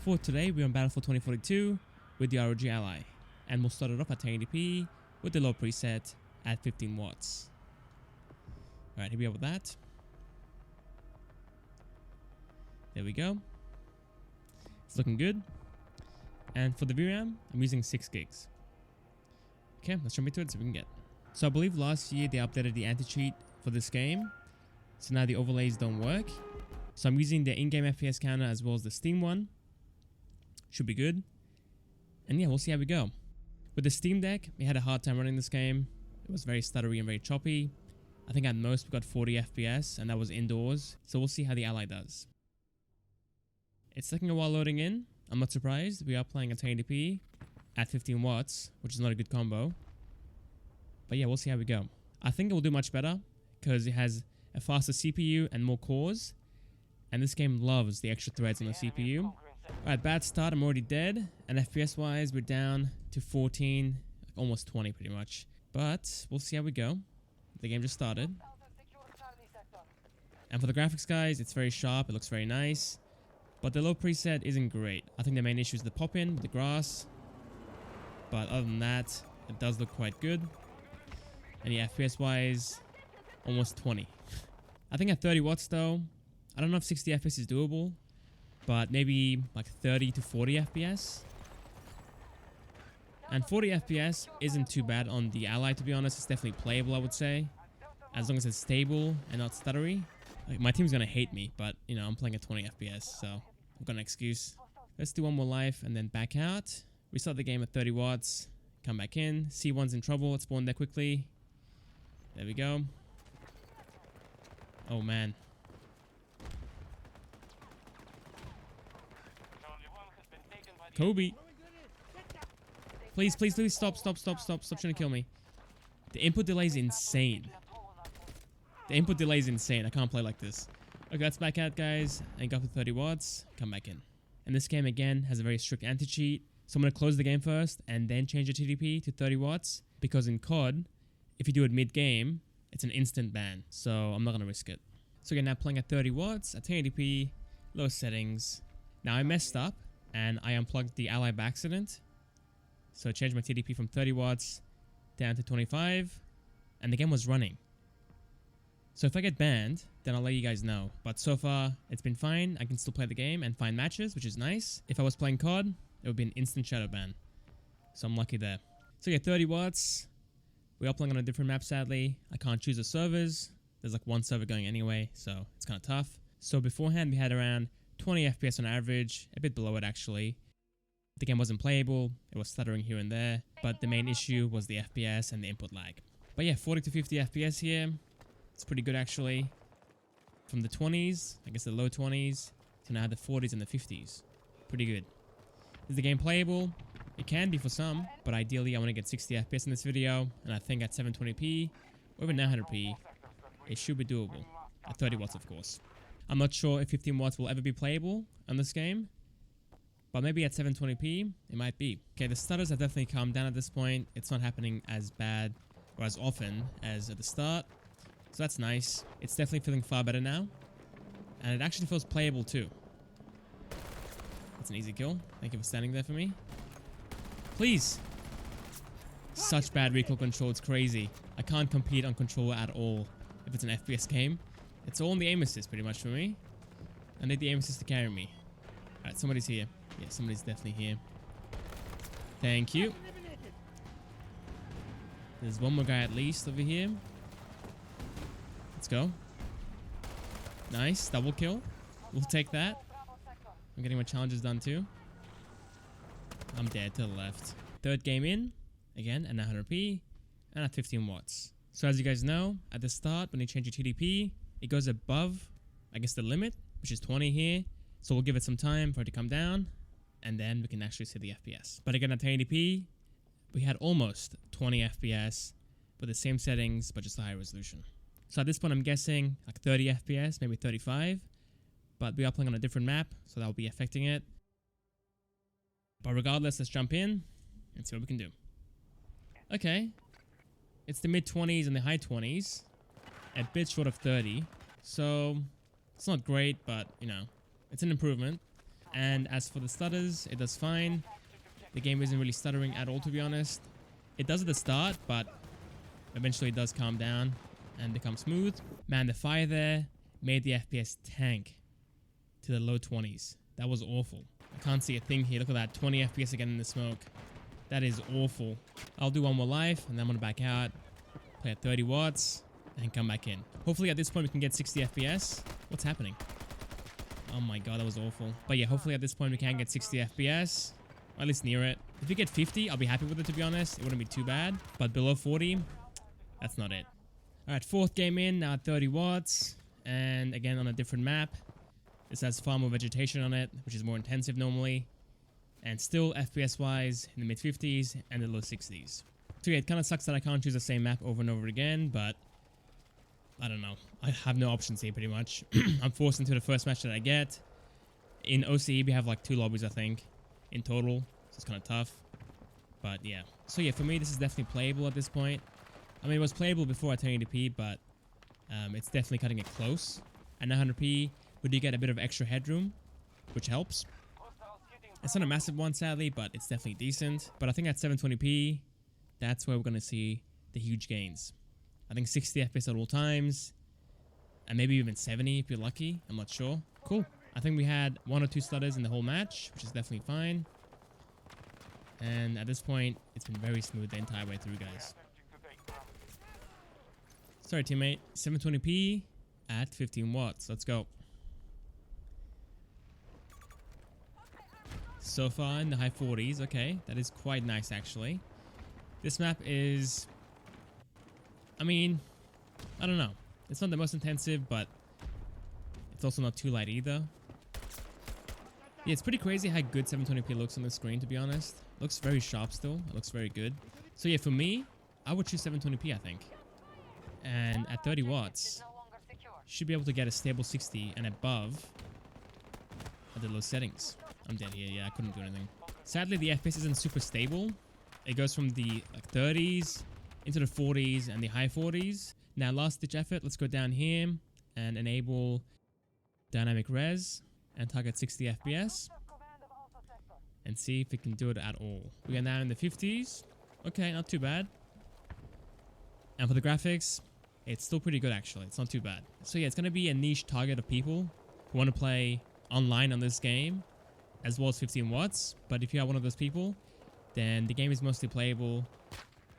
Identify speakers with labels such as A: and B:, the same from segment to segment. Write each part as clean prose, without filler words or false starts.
A: for today, we're on Battlefield 2042 with the ROG Ally, and we'll start it off at 1080p with the low preset at 15 watts. Alright, here we are with that. There we go. It's looking good. And for the VRAM, I'm using 6 gigs. Okay, let's jump into it, see what we can get. So I believe last year they updated the anti-cheat for this game. So now the overlays don't work. So I'm using the in-game FPS counter as well as the Steam one. Should be good. And yeah, we'll see how we go. With the Steam Deck, we had a hard time running this game. It was very stuttery and very choppy. I think at most we got 40 FPS and that was indoors. So we'll see how the Ally does. It's taking a while loading in. I'm not surprised. We are playing at 1080p at 15 watts, which is not a good combo. But yeah, we'll see how we go. I think it will do much better because it has a faster CPU and more cores. And this game loves the extra threads on the CPU. Alright, bad start. I'm already dead. And FPS wise, we're down to 14, almost 20 pretty much. But we'll see how we go. The game just started. And for the graphics, guys, it's very sharp. It looks very nice. But the low preset isn't great. I think the main issue is the pop-in with the grass. But other than that, it does look quite good. And yeah, FPS wise, almost 20. I think at 30 watts though, I don't know if 60 FPS is doable, but maybe like 30 to 40 FPS. And 40 FPS isn't too bad on the Ally, to be honest. It's definitely playable, I would say, as long as it's stable and not stuttery. Like, my team's gonna hate me, but you know, I'm playing at 20 FPS, so I've got an excuse. Let's do one more life and then back out. Restart the game at 30 watts. Come back in. C1's in trouble. Let's spawn there quickly. There we go. Oh man. Kobe. Please, please, please stop trying to kill me. The input delay is insane. The input delay is insane. I can't play like this. Okay, let's back out, guys, and go up to 30 watts. Come back in. And this game, again, has a very strict anti-cheat. So I'm going to close the game first and then change the TDP to 30 watts. Because in COD, if you do it mid-game, it's an instant ban. So I'm not going to risk it. So again, now playing at 30 watts at 1080p, low settings. Now I messed up and I unplugged the Ally by accident. So I changed my TDP from 30 watts down to 25. And the game was running. So if I get banned, then I'll let you guys know. But so far, it's been fine. I can still play the game and find matches, which is nice. If I was playing COD, it would be an instant shadow ban. So I'm lucky there. So yeah, 30 watts. We are playing on a different map, sadly. I can't choose the servers. There's like one server going anyway, so it's kind of tough. So beforehand, we had around 20 FPS on average, a bit below it actually. The game wasn't playable. It was stuttering here and there. But the main issue was the FPS and the input lag. But yeah, 40 to 50 FPS here. It's pretty good actually. From the 20s, I guess the low 20s, to now the 40s and the 50s. Pretty good. Is the game playable? It can be for some, but ideally I want to get 60 FPS in this video, and I think at 720p or even 900p, it should be doable. At 30 watts, of course. I'm not sure if 15 watts will ever be playable on this game, but maybe at 720p, it might be. Okay, the stutters have definitely calmed down at this point. It's not happening as bad or as often as at the start, so that's nice. It's definitely feeling far better now, and it actually feels playable too. That's an easy kill. Thank you for standing there for me. Please. Such bad recoil control. It's crazy. I can't compete on controller at all if it's an FPS game. It's all in the aim assist pretty much for me. I need the aim assist to carry me. Alright, somebody's here. Yeah, somebody's definitely here. Thank you. There's one more guy at least over here. Let's go. Nice. Double kill. We'll take that. I'm getting my challenges done too. I'm dead to the left. Third game in. Again at 900p. And at 15 watts. So as you guys know, at the start when you change your TDP, it goes above, I guess, the limit, which is 20 here. So we'll give it some time for it to come down. And then we can actually see the FPS. But again at 1080p, we had almost 20 FPS with the same settings, but just a higher resolution. So at this point I'm guessing like 30 FPS, maybe 35. But we are playing on a different map, so that will be affecting it. But regardless, let's jump in and see what we can do. Okay. It's the mid-20s and the high 20s. A bit short of 30. So, it's not great, but, you know, it's an improvement. And as for the stutters, it does fine. The game isn't really stuttering at all, to be honest. It does at the start, but eventually it does calm down and become smooth. Man, the fire there made the FPS tank to the low 20s. That was awful. I can't see a thing here. Look at that, 20 FPS again in the smoke. That is awful. I'll do one more life and then I'm gonna back out, play at 30 watts and come back in. Hopefully at this point we can get 60 FPS. What's happening? Oh my god, that was awful. But yeah, hopefully at this point we can get 60 FPS. Or at least near it. If we get 50, I'll be happy with it, to be honest. It wouldn't be too bad. But below 40, that's not it. Alright, fourth game in, now at 30 watts. And again on a different map. This has far more vegetation on it, which is more intensive normally. And still FPS wise in the mid 50s and the low 60s. So yeah, it kind of sucks that I can't choose the same map over and over again, but I don't know. I have no options here pretty much. I'm forced into the first match that I get. In OCE we have like 2 lobbies I think in total, so it's kind of tough. But yeah. So yeah, for me this is definitely playable at this point. I mean it was playable before I turned 80p, but it's definitely cutting it close. At 900p we do get a bit of extra headroom, which helps. It's not a massive one sadly, but it's definitely decent. But I think at 720p, that's where we're going to see the huge gains. I think 60 FPS at all times, and maybe even 70 if you're lucky. I'm not sure. Cool. I think we had 1 or 2 stutters in the whole match, which is definitely fine. And at this point, it's been very smooth the entire way through, guys. Sorry, teammate. 720p at 15 watts. Let's go. So far in the high 40s. Okay, that is quite nice actually. This map is, I mean, I don't know. It's not the most intensive, but it's also not too light either. Yeah, it's pretty crazy how good 720p looks on the screen, to be honest. Looks very sharp still. It looks very good. So yeah, for me, I would choose 720p, I think. And at 30 watts, you should be able to get a stable 60 and above at the low settings. I'm dead here. Yeah, I couldn't do anything. Sadly, the FPS isn't super stable. It goes from the 30s into the 40s and the high 40s. Now, last ditch effort. Let's go down here and enable dynamic res and target 60 FPS and see if it can do it at all. We are now in the 50s. Okay, not too bad. And for the graphics, it's still pretty good actually. It's not too bad. So yeah, it's going to be a niche target of people who want to play online on this game, as well as 15 watts. But if you are one of those people, then the game is mostly playable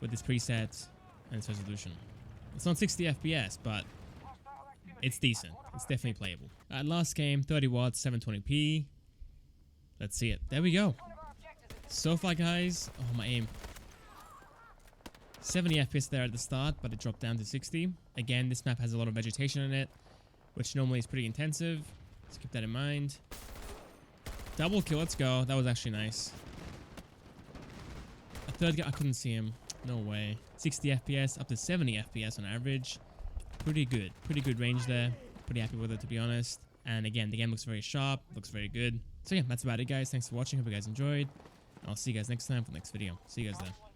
A: with this preset and its resolution. It's not 60 FPS, but it's decent. It's definitely playable. Last game, 30 watts, 720p. Let's see it. There we go. So far, guys. Oh, my aim. 70 FPS there at the start, but it dropped down to 60. Again, this map has a lot of vegetation in it, which normally is pretty intensive. Let's keep that in mind. Double kill, let's go. That was actually nice. A third guy, I couldn't see him. No way. 60 FPS, up to 70 FPS on average. Pretty good. Pretty good range there. Pretty happy with it, to be honest. And again, the game looks very sharp. Looks very good. So yeah, that's about it, guys. Thanks for watching. Hope you guys enjoyed. I'll see you guys next time for the next video. See you guys there.